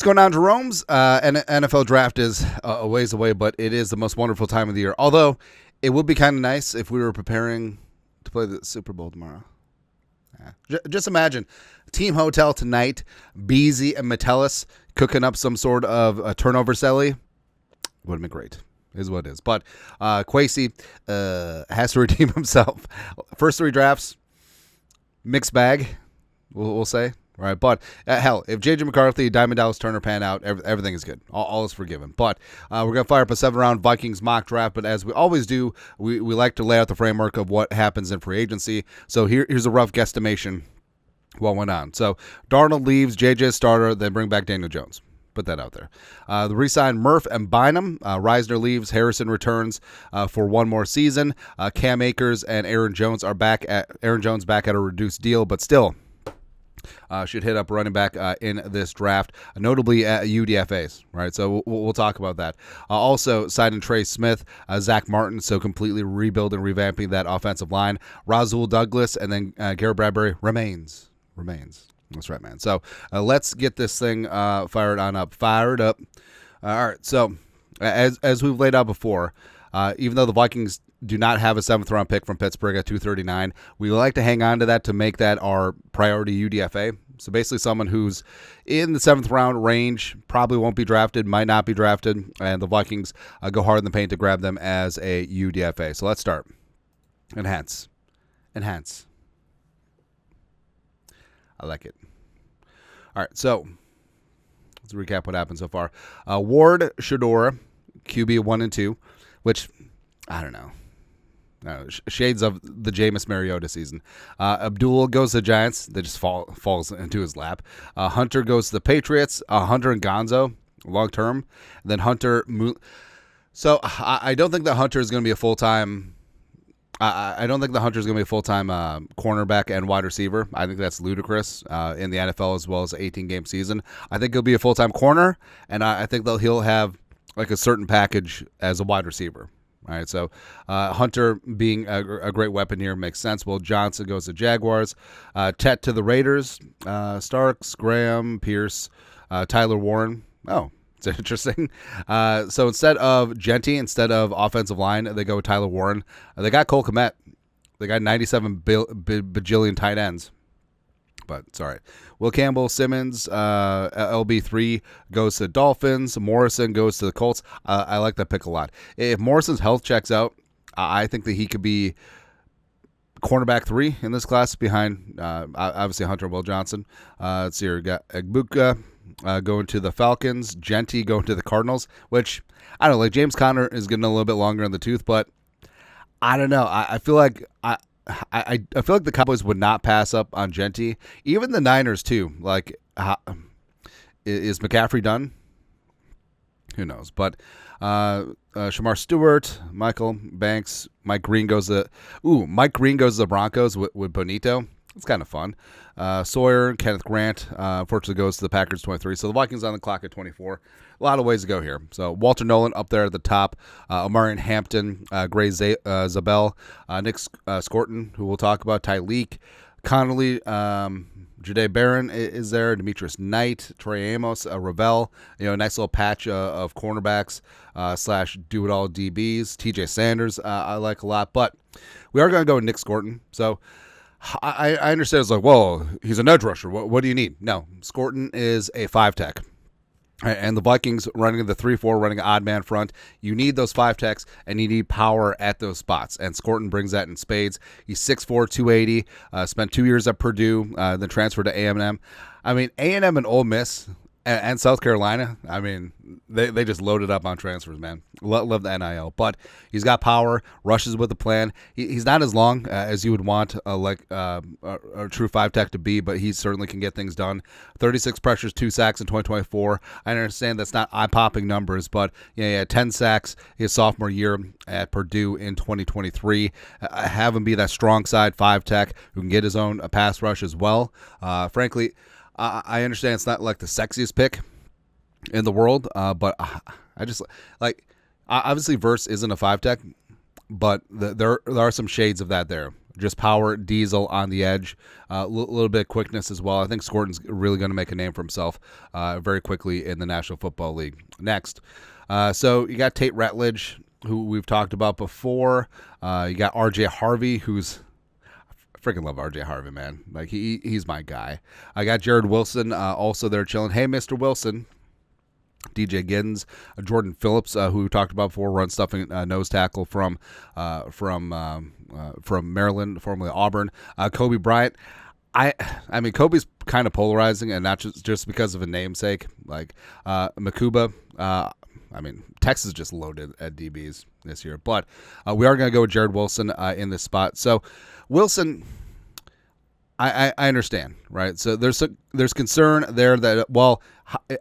What's going on, Jerome's? NFL draft is a ways away, but it is the most wonderful time of the year. Although, it would be kind of nice if we were preparing to play the Super Bowl tomorrow. Just imagine, team hotel tonight, Beasy and Metellus cooking up some sort of a turnover celly. Would have been great, is what it is. But Kwesi has to redeem himself. First three drafts, mixed bag, we'll say. Right, but hell, if J.J. McCarthy, Diamond Dallas Turner pan out, everything is good. All is forgiven. But we're going to fire up a 7-round Vikings mock draft. But as we always do, we like to lay out the framework of what happens in free agency. So here's a rough guesstimation what went on. So Darnold leaves, J.J. starter, then bring back Daniel Jones. Put that out there. The re-sign Murph and Bynum. Reisner leaves. Harrison returns for one more season. Cam Akers and Aaron Jones back at a reduced deal, but still. Should hit up running back in this draft, notably at UDFAs, right? So we'll talk about that. Also, signing Trey Smith, Zach Martin, so completely rebuilding, revamping that offensive line. Rasul Douglas, and then Garrett Bradbury remains. That's right, man. So let's get this thing fired up. All right, so as we've laid out before, even though the Vikings do not have a 7th-round pick from Pittsburgh at 239, we like to hang on to that to make that our priority UDFA. So basically someone who's in the 7th round range, probably won't be drafted, might not be drafted, and the Vikings go hard in the paint to grab them as a UDFA. So let's start. Enhance. I like it. All right, so let's recap what happened so far. Ward, Shedora, QB 1 and 2, which, I don't know. Shades of the Jameis Mariota season. Abdul goes to the Giants. That just falls into his lap. Hunter goes to the Patriots. Hunter and Gonzo, long term. And then Hunter. So I don't think that Hunter is going to be a full-time. I don't think the Hunter is going to be a full-time cornerback and wide receiver. I think that's ludicrous in the NFL as well as an 18-game season. I think he'll be a full-time corner, and I think that he'll have like a certain package as a wide receiver. All right, so Hunter being a great weapon here makes sense. Will Johnson goes to Jaguars. Tet to the Raiders. Starks, Graham, Pierce, Tyler Warren. Oh, it's interesting. So instead of Genty, instead of offensive line, they go with Tyler Warren. They got Cole Kmet. They got 97 bajillion tight ends. But it's all right. Will Campbell, Simmons, LB3 goes to Dolphins. Morrison goes to the Colts. I like that pick a lot. If Morrison's health checks out, I think that he could be cornerback 3 in this class behind, obviously, Hunter and Will Johnson. Let's see here. We got Egbuka going to the Falcons. Genty going to the Cardinals, which, I don't know, like James Conner is getting a little bit longer in the tooth, but I don't know. I feel like I feel like the Cowboys would not pass up on Genty. Even the Niners, too. Like, is McCaffrey done? Who knows? But Shamar Stewart, Michael Banks, Mike Green goes to the Broncos with Bonito. It's kind of fun. Sawyer, Kenneth Grant, unfortunately goes to the Packers 23. So the Vikings on the clock at 24. A lot of ways to go here. So Walter Nolan up there at the top. Omarion Hampton, Gray Zabel, Nick Scorton, who we'll talk about, Tyleek, Connolly, Jade Barron is there, Demetrius Knight, Trey Amos, Ravel, nice little patch of cornerbacks / do-it-all DBs. TJ Sanders I like a lot. But we are going to go with Nick Scorton. So I understand it's like, whoa, he's an edge rusher. What do you need? No, Scorton is a 5-tech. And the Vikings running the 3-4, running an odd man front. You need those 5-techs, and you need power at those spots. And Scorton brings that in spades. He's 6'4", 280, spent 2 years at Purdue, then transferred to A&M. I mean, A&M and Ole Miss and South Carolina, I mean, they just loaded up on transfers, man. Love the NIL. But he's got power, rushes with a plan. He's not as long as you would want a true 5-tech to be, but he certainly can get things done. 36 pressures, 2 sacks in 2024. I understand that's not eye-popping numbers, but 10 sacks his sophomore year at Purdue in 2023. Have him be that strong side 5-tech who can get his own pass rush as well. Frankly, I understand it's not like the sexiest pick in the world, but I just like, obviously Verse isn't a 5-tech, but there are some shades of that there. just power, diesel on the edge, a little bit of quickness as well. I think Scorton's really going to make a name for himself very quickly in the National Football League. Next, so you got Tate Ratledge, who we've talked about before. You got R.J. Harvey, who's freaking love R.J. Harvey, man. Like he's my guy. I got Jared Wilson also there chilling. Hey, Mr. Wilson. DJ Giddens, Jordan Phillips, who we talked about before, run stuffing nose tackle from Maryland, formerly Auburn. Kobe Bryant. I mean, Kobe's kind of polarizing, and not just because of a namesake. Like Makuba. I mean, Texas is just loaded at DBs this year. But we are going to go with Jared Wilson in this spot. So Wilson, I understand, right? So there's concern there that, well,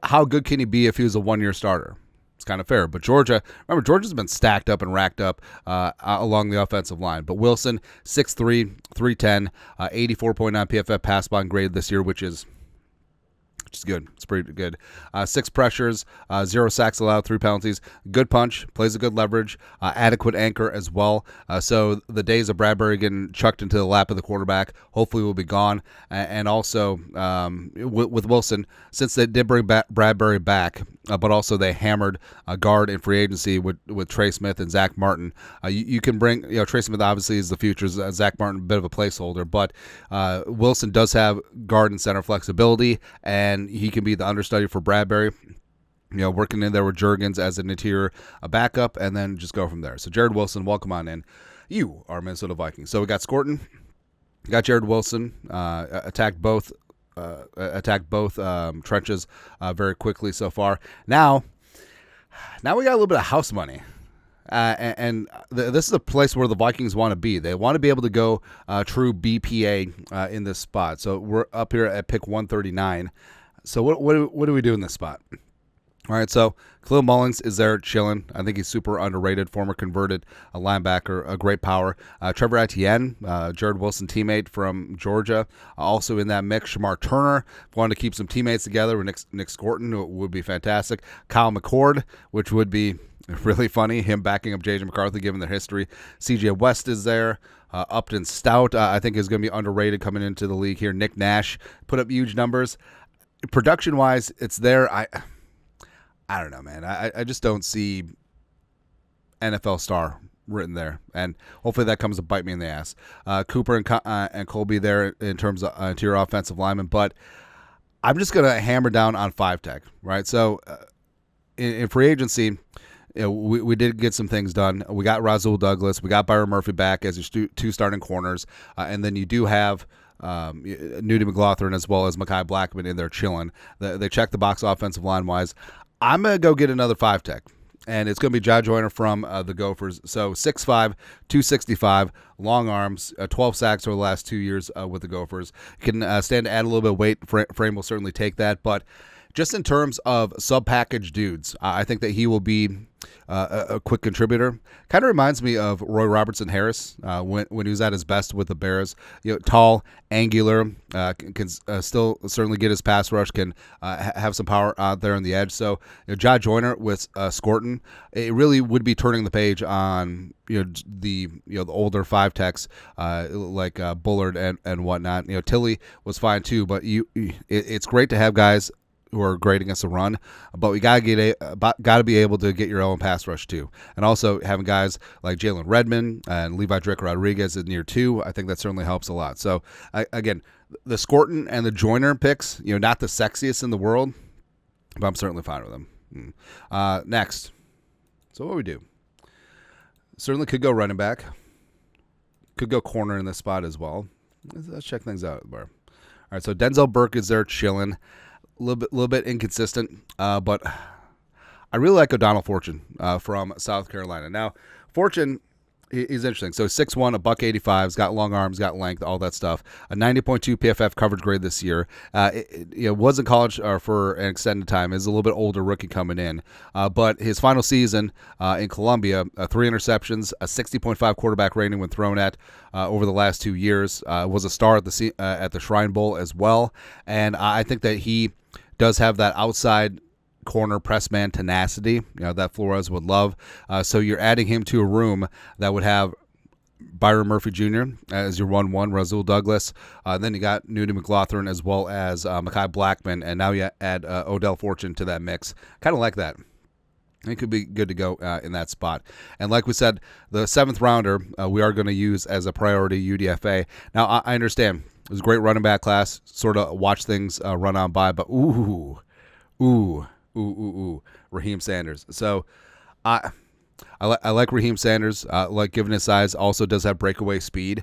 how good can he be if he was a one-year starter? It's kind of fair. But remember, Georgia's been stacked up and racked up along the offensive line. But Wilson, 6'3", 310, 84.9 PFF pass block grade this year, which is good. It's pretty good. 6 pressures, 0 sacks allowed, 3 penalties. Good punch, plays a good leverage, adequate anchor as well. So the days of Bradbury getting chucked into the lap of the quarterback hopefully will be gone. And also with Wilson, since they did bring Bradbury back, but also they hammered a guard in free agency with Trey Smith and Zach Martin. You can bring, Trey Smith obviously is the future. Zach Martin, a bit of a placeholder, but Wilson does have guard and center flexibility, and he can be the understudy for Bradbury. Working in there with Juergens as an interior backup, and then just go from there. So Jared Wilson, welcome on in. You are Minnesota Vikings. So we got Scorton, got Jared Wilson, attacked both trenches very quickly so far. Now we got a little bit of house money. This is a place where the Vikings want to be. They want to be able to go true BPA in this spot. So we're up here at pick 139. So what do we do in this spot? All right, so Khalil Mullins is there chilling. I think he's super underrated, former converted linebacker, a great power. Trevor Etienne, Jared Wilson teammate from Georgia, also in that mix. Shamar Turner, wanted to keep some teammates together with Nick Scorton, would be fantastic. Kyle McCord, which would be really funny, him backing up J.J. McCarthy given their history. C.J. West is there. Upton Stout, I think, is going to be underrated coming into the league here. Nick Nash put up huge numbers. Production-wise, it's there. I don't know, man. I just don't see NFL star written there, and hopefully that comes to bite me in the ass. Cooper and Colby there in terms of interior offensive linemen, but I'm just going to hammer down on 5-tech, right? So in free agency, we did get some things done. We got Rasul Douglas. We got Byron Murphy back as your 2 starting corners, and then you do have Nudie McLaughlin as well as Mekhi Blackman in there chilling. They check the box offensive line-wise. I'm going to go get another 5-tech, and it's going to be Jai Joyner from the Gophers. So 6'5", 265, long arms, 12 sacks over the last 2 years with the Gophers. Can stand to add a little bit of weight. Frame will certainly take that, but just in terms of sub-package dudes, I think that he will be a quick contributor. Kind of reminds me of Roy Robertson Harris when he was at his best with the Bears. Tall, angular, can still certainly get his pass rush, can have some power out there on the edge. So Jai Joyner with Scorton, it really would be turning the page on the older 5-techs like Bullard and whatnot. Tilley was fine too, but it's great to have guys who are great against the run, but we gotta be able to get your own pass rush too, and also having guys like Jalen Redmond and Levi Drake Rodriguez in year 2, I think that certainly helps a lot. So again, the Scorton and the Joyner picks, not the sexiest in the world, but I'm certainly fine with them. Next, so what we do? Certainly could go running back, could go corner in this spot as well. Let's check things out. All right, so Denzel Burke is there chilling. A little bit inconsistent, but I really like O'Donnell Fortune from South Carolina. Now, Fortune is interesting. So 6'1", $185, he's got long arms, got length, all that stuff. A 90.2 PFF coverage grade this year. It was in college for an extended time. He's a little bit older rookie coming in, but his final season in Columbia, 3 interceptions, a 60.5 quarterback rating when thrown at over the last 2 years. Was a star at the Shrine Bowl as well, and I think that he does have that outside corner press man tenacity, that Flores would love. So you're adding him to a room that would have Byron Murphy Jr. as your 1-1, Rasul Douglas. Then you got Nudie McLaughlin as well as Mekhi Blackman, and now you add Odell Fortune to that mix. Kind of like that. It could be good to go in that spot. And like we said, the 7th rounder we are going to use as a priority UDFA. Now, I understand. It was a great running back class. Sort of watch things run on by, but ooh, Raheem Sanders. So I like Raheem Sanders. Like given his size, also does have breakaway speed.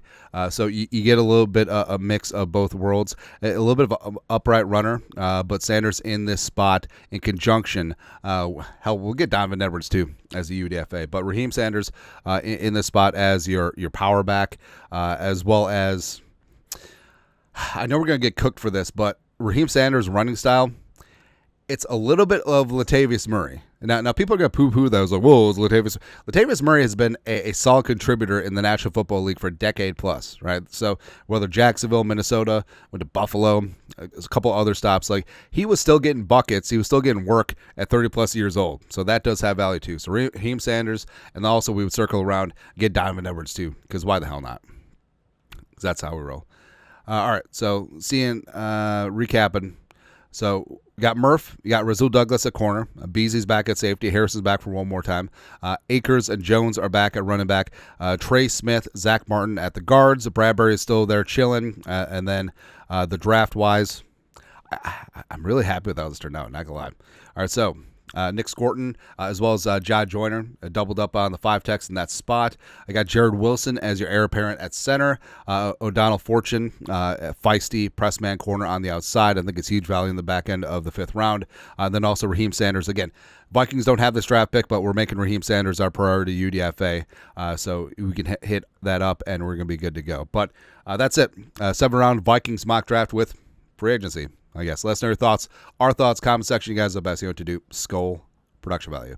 So you get a little bit a mix of both worlds. A little bit of an upright runner, but Sanders in this spot in conjunction. Hell, we'll get Donovan Edwards too as a UDFA. But Raheem Sanders in this spot as your power back, as well as I know we're going to get cooked for this, but Raheem Sanders' running style, it's a little bit of Latavius Murray. Now people are going to poo-poo those like, whoa, Latavius Murray has been a solid contributor in the National Football League for a decade plus, right? So whether Jacksonville, Minnesota, went to Buffalo, a couple other stops, like he was still getting buckets. He was still getting work at 30-plus years old. So that does have value too. So Raheem Sanders, and also we would circle around, get Donovan Edwards too, because why the hell not? Because that's how we roll. All right, so recapping. So you got Murph, you got Rasul Douglas at corner, Beasley's back at safety, Harrison's back for one more time, Akers and Jones are back at running back, Trey Smith, Zach Martin at the guards, Bradbury is still there chilling, and then the draft-wise, I'm really happy with how this turned out, not gonna lie. All right, so Nick Scorton, as well as Jai Joyner, doubled up on the 5 techs in that spot. I got Jared Wilson as your heir apparent at center. O'Donnell Fortune, feisty press man corner on the outside. I think it's huge value in the back end of the 5th round. Then also Raheem Sanders. Again, Vikings don't have this draft pick, but we're making Raheem Sanders our priority UDFA. So we can hit that up, and we're going to be good to go. But that's it. 7-round Vikings mock draft with free agency. I guess. Let us know your thoughts. Our thoughts, comment section. You guys are the best. You know what to do. Skull production value.